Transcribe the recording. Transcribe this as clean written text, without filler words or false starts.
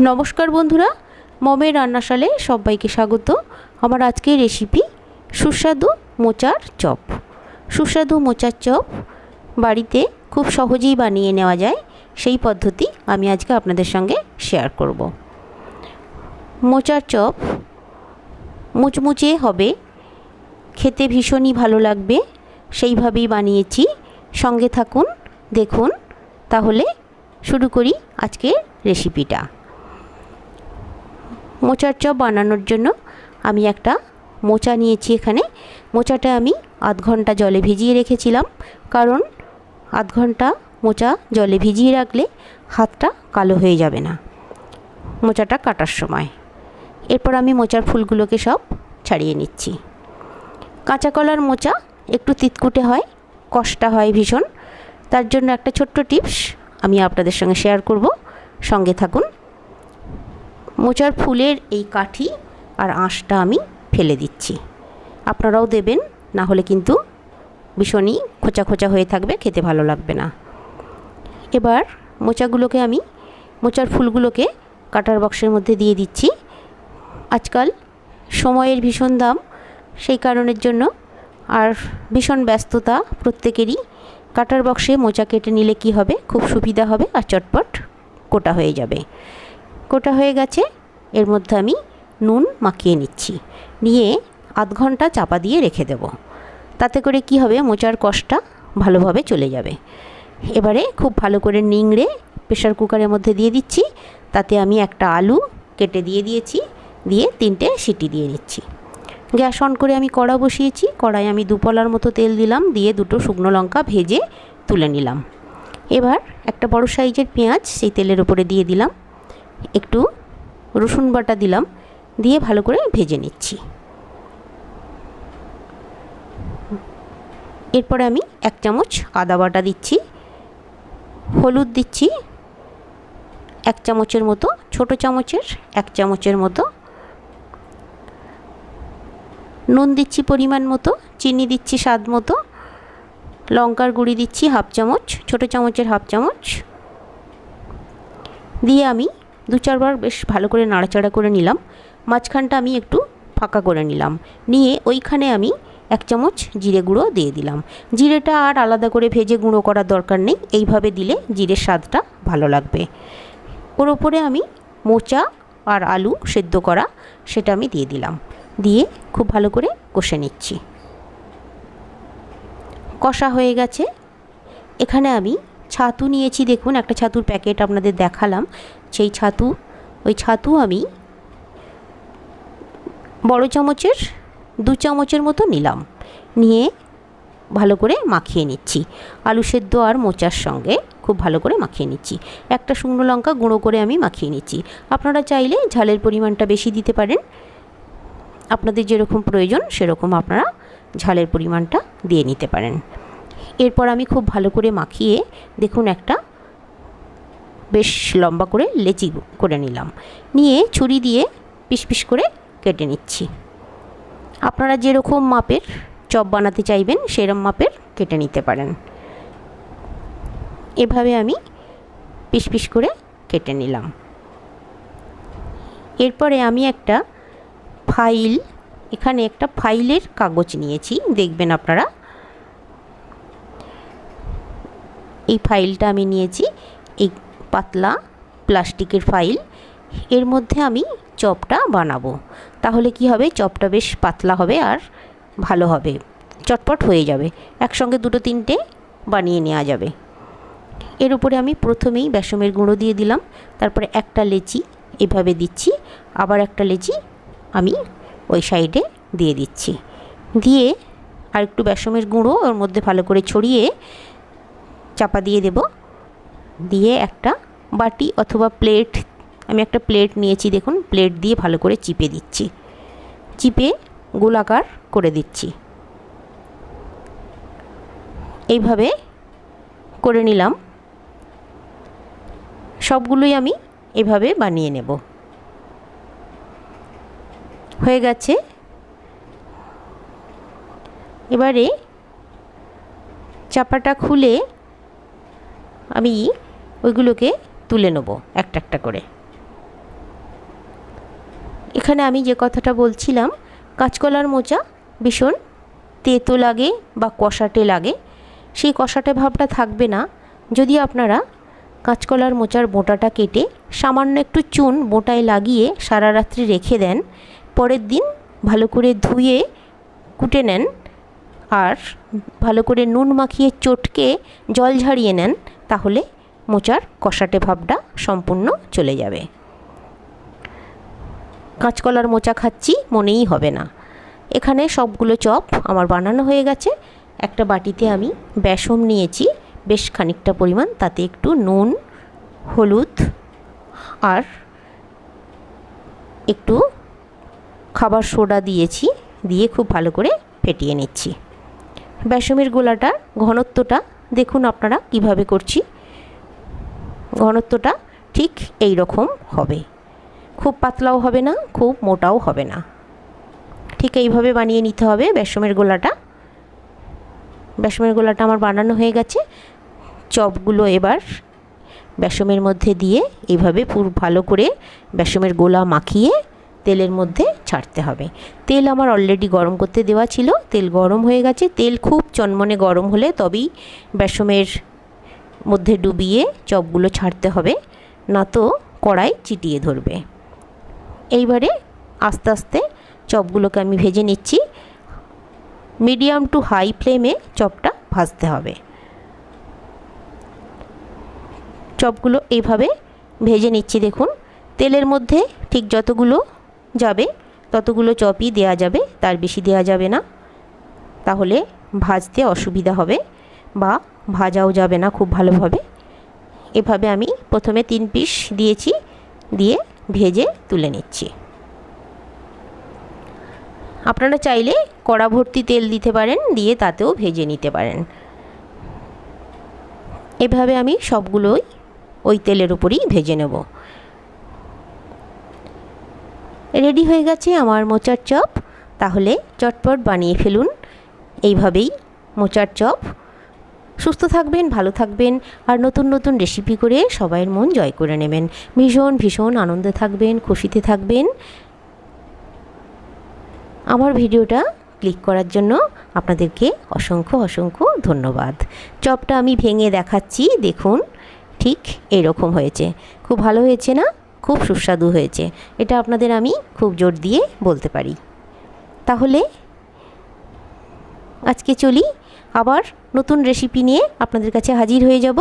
নমস্কার বন্ধুরা, মমের রান্নাশালে সবাইকে স্বাগত। আমার আজকের রেসিপি সুস্বাদু মোচার চপ। সুস্বাদু মোচার চপ বাড়িতে খুব সহজেই বানিয়ে নেওয়া যায়, সেই পদ্ধতি আমি আজকে আপনাদের সঙ্গে শেয়ার করব। মোচার চপ মুচমুচে হবে, খেতে ভীষণই ভালো লাগবে, সেইভাবেই বানিয়েছি। সঙ্গে থাকুন, দেখুন। তাহলে শুরু করি আজকের রেসিপিটা। মোচার চপ বানানোর জন্য আমি একটা মোচা নিয়েছি। এখানে মোচাটা আমি আধ ঘন্টা জলে ভিজিয়ে রেখেছিলাম, কারণ আধ ঘন্টা মোচা জলে ভিজিয়ে রাখলে হাতটা কালো হয়ে যাবে না মোচাটা কাটার সময়। এরপর আমি মোচার ফুলগুলোকে সব ছাড়িয়ে নিচ্ছি। কাঁচা কলার মোচা একটু তিতকুটে হয়, কষ্টা হয় ভীষণ। তার জন্য একটা ছোট্ট টিপস আমি আপনাদের সঙ্গে শেয়ার করব, সঙ্গে থাকুন। মোচার ফুলের এই কাঠি আর আঁশটা আমি ফেলে দিচ্ছি। আপনারাও দেবেন, না হলে কিন্তু ভীষণই খোঁচা খোঁচা হয়ে থাকবে, খেতে ভালো লাগবে না। এবার মোচাগুলোকে আমি মোচার ফুলগুলোকে কাটার বক্সের মধ্যে দিয়ে দিচ্ছি। আজকাল সময়ের ভীষণ দাম, সেই কারণের জন্য আর ভীষণ ব্যস্ততা প্রত্যেকেরই। কাটার বক্সে মোচা কেটে নিলে কি হবে, খুব সুবিধা হবে আর চটপট কোটা হয়ে যাবে। কোটা হয়ে গেছে, এর মধ্যে আমি নুন মাখিয়ে নিচ্ছি। নিয়ে আধ ঘন্টা চাপা দিয়ে রেখে দেব। তাতে করে কি হবে, মোচার কষটা ভালোভাবে চলে যাবে। এবারে খুব ভালো করে নিংড়ে প্রেশার কুকারের মধ্যে দিয়ে দিচ্ছি। তাতে আমি একটা আলু কেটে দিয়ে দিয়েছি, দিয়ে 3টে সিটি দিয়ে নিচ্ছি। গ্যাস অন করে আমি কড়া বসিয়েছি। কড়াই আমি 2 পলার মতো তেল দিলাম, দিয়ে 2টো শুকনো লঙ্কা ভেজে তুলে নিলাম। এবার একটা বড় সাইজের পেঁয়াজ সেই তেলের উপরে দিয়ে দিলাম, একটু রসুন বাটা দিলাম, দিয়ে ভালো করে ভেজে নিচ্ছি। এরপরে আমি 1 চামচ আদা বাটা দিচ্ছি, হলুদ দিচ্ছি 1 চামচের মতো, ছোট চামচের 1 চামচের মতো, নুন দিচ্ছি পরিমাণ মতো, চিনি দিচ্ছি স্বাদ মতো, লঙ্কার গুঁড়ি দিচ্ছি 1/2 চামচ, ছোট চামচের 1/2 চামচ, দিয়ে আমি 2-4 বার বেশ ভালো করে নাড়াচাড়া করে নিলাম। মাঝখানটা আমি একটু ফাঁকা করে নিলাম, নিয়ে ওইখানে আমি 1 চামচ জিরে গুঁড়ো দিয়ে দিলাম। জিরেটা আর আলাদা করে ভেজে গুঁড়ো করার দরকার নেই, এইভাবে দিলে জিরের স্বাদটা ভালো লাগবে। ওর ওপরে আমি মোচা আর আলু সেদ্ধ করা সেটা আমি দিয়ে দিলাম, দিয়ে খুব ভালো করে কষে নিচ্ছি। কষা হয়ে গেছে। এখানে আমি ছাতু নিয়েছি, দেখুন একটা ছাতুর প্যাকেট আপনাদের দেখালাম। সেই ওই ছাতু আমি বড় চামচের 2 চামচের মতো নিলাম, নিয়ে ভালো করে মাখিয়ে নিচ্ছি। আলু সেদ্ধ আর মোচার সঙ্গে খুব ভালো করে মাখিয়ে নিচ্ছি। একটা শুকনো লঙ্কা গুঁড়ো করে আমি মাখিয়ে নিচ্ছি। আপনারা চাইলে ঝালের পরিমাণটা বেশি দিতে পারেন, আপনাদের যেরকম প্রয়োজন সেরকম আপনারা ঝালের পরিমাণটা দিয়ে নিতে পারেন। এরপর আমি খুব ভালো করে মাখিয়ে দেখুন একটা বেশ লম্বা করে লেচি করে নিলাম, নিয়ে ছুরি দিয়ে পিস পিস করে কেটে নিচ্ছি। আপনারা যেরকম মাপের চপ বানাতে চাইবেন সেরকম মাপের কেটে নিতে পারেন। এভাবে আমি পিস পিস করে কেটে নিলাম। এরপরে আমি এখানে একটা ফাইলের কাগজ নিয়েছি, দেখবেন আপনারা। এই ফাইলটা আমি নিয়েছি, এই পাতলা প্লাস্টিকের ফাইল। এর মধ্যে আমি চপটা বানাবো। তাহলে কি হবে, চপটা বেশ পাতলা হবে আর ভালো হবে, চটপট হয়ে যাবে, একসঙ্গে 2-3টে বানিয়ে নেওয়া যাবে। এর উপরে আমি প্রথমেই বেসমের গুঁড়ো দিয়ে দিলাম, তারপরে একটা লেচি এভাবে দিচ্ছি, আবার একটা লেচি আমি ওই সাইডে দিয়ে দিচ্ছি, দিয়ে আর একটু বেসমের গুঁড়ো ওর মধ্যে ভালো করে ছড়িয়ে চাপা দিয়ে দেব। দিয়ে একটা বাটি অথবা প্লেট, আমি একটা প্লেট নিয়েছি, দেখুন প্লেট দিয়ে ভালো করে চিপে দিচ্ছি, চিপে গোলাকার করে দিচ্ছি। এইভাবে করে নিলাম। সবগুলোই আমি এভাবে বানিয়ে নেব। হয়ে গেছে। এবারে চাপাটা খুলে আমি ওইগুলোকে তুলে নেব একটা একটা করে। এখানে আমি যে কথাটা বলছিলাম, কাঁচকলার মোচা ভীষণ তেতো লাগে বা কষাটে লাগে, সেই কষাটে ভাবটা থাকবে না যদি আপনারা কাঁচকলার মোচার বোঁটাটা কেটে সামান্য একটু চুন বোঁটায় লাগিয়ে সারা রাত্রি রেখে দেন, পরের দিন ভালো করে ধুয়ে কুটে নেন আর ভালো করে নুন মাখিয়ে চটকে জল ঝারিয়ে নেন, তাহলে মোচার কষাটে ভাবটা সম্পূর্ণ চলে যাবে। কাঁচকলার মোচা খাচ্ছি মনেই হবে না। এখানে সবগুলো চপ আমার বানানো হয়ে গেছে। একটা বাটিতে আমি বেসন নিয়েছি বেশ খানিকটা পরিমাণ, তাতে একটু নুন, হলুদ আর একটু খাবার সোডা দিয়েছি, দিয়ে খুব ভালো করে ফেটিয়ে নিচ্ছি। বেসনের গোলাটার ঘনত্বটা দেখুন আপনারা কিভাবে করছি, ঘনত্বটা ঠিক এই রকম হবে, খুব পাতলাও হবে না, খুব মোটাও হবে না, ঠিক এইভাবে বানিয়ে নিতে হবে বেসনের গোলাটা। বেসনের গোলাটা আমার বানানো হয়ে গেছে। চপগুলো এবার বেসনের মধ্যে দিয়ে এইভাবে পুরো ভালো করে বেসনের গোলা মাখিয়ে তেলের মধ্যে ছাড়তে হবে। তেল আমার অলরেডি গরম করতে দেওয়া ছিল, তেল গরম হয়ে গেছে। তেল খুব চনমনে গরম হলে তবেই বেসনের মধ্যে ডুবিয়ে চপগুলো ছাড়তে হবে, না তো কড়াই চিটিয়ে ধরবে। এইবারে আস্তে আস্তে চপগুলোকে আমি ভেজে নিচ্ছি। মিডিয়াম টু হাই ফ্লেমে চপটা ভাজতে হবে। চপগুলো এইভাবে ভেজে নিচ্ছি। দেখুন তেলের মধ্যে ঠিক যতগুলো যাবে ততগুলো চপই দেয়া যাবে, তার বেশি দেয়া যাবে না, তাহলে ভাজতে অসুবিধা হবে বা ভাজাও যাবে না খুব ভালোভাবে। এভাবে আমি প্রথমে 3 পিস দিয়েছি, দিয়ে ভেজে তুলে নিচ্ছি। আপনারা চাইলে কড়া ভর্তি তেল দিতে পারেন, দিয়ে তাতেও ভেজে নিতে পারেন। এভাবে আমি সবগুলোই ওই তেলের উপরই ভেজে নেব। রেডি হয়ে গেছে আমার মোচার চপ। তাহলে চটপট বানিয়ে ফেলুন এইভাবেই মোচার চপ। সুস্থ থাকবেন, ভালো থাকবেন আর নতুন নতুন রেসিপি করে সবাইয়ের মন জয় করে নেবেন। ভীষণ ভীষণ আনন্দে থাকবেন, খুশিতে থাকবেন। আমার ভিডিওটা ক্লিক করার জন্য আপনাদেরকে অসংখ্য অসংখ্য ধন্যবাদ। চপটা আমি ভেঙে দেখাচ্ছি, দেখুন ঠিক এরকম হয়েছে। খুব ভালো হয়েছে না? খুব সুস্বাদু হয়েছে, এটা আপনাদের আমি খুব জোর দিয়ে বলতে পারি। তাহলে আজকে চলি, আবার নতুন রেসিপি নিয়ে আপনাদের কাছে হাজির হয়ে যাব।